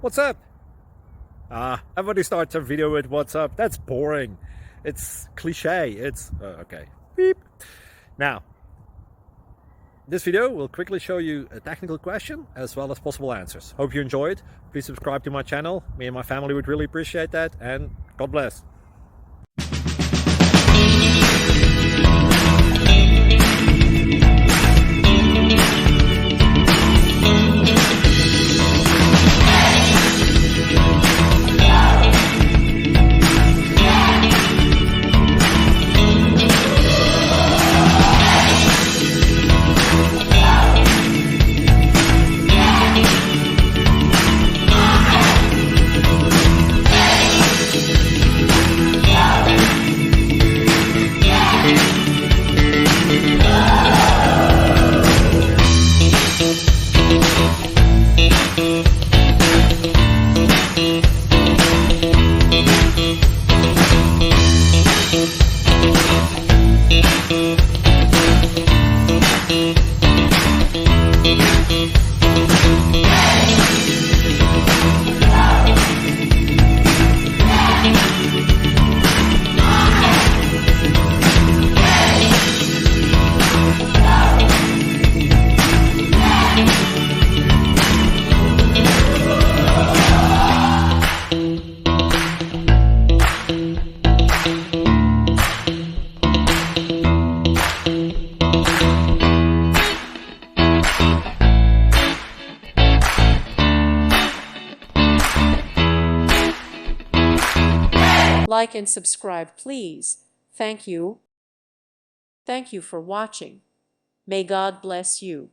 What's up? Everybody starts a video with what's up. That's boring. It's cliche. It's okay. Beep. Now, this video will quickly show you a technical question as well as possible answers. Hope you enjoyed. Please subscribe to my channel. Me and my family would really appreciate that, and God bless. Like and subscribe, please. Thank you. Thank you for watching. May God bless you.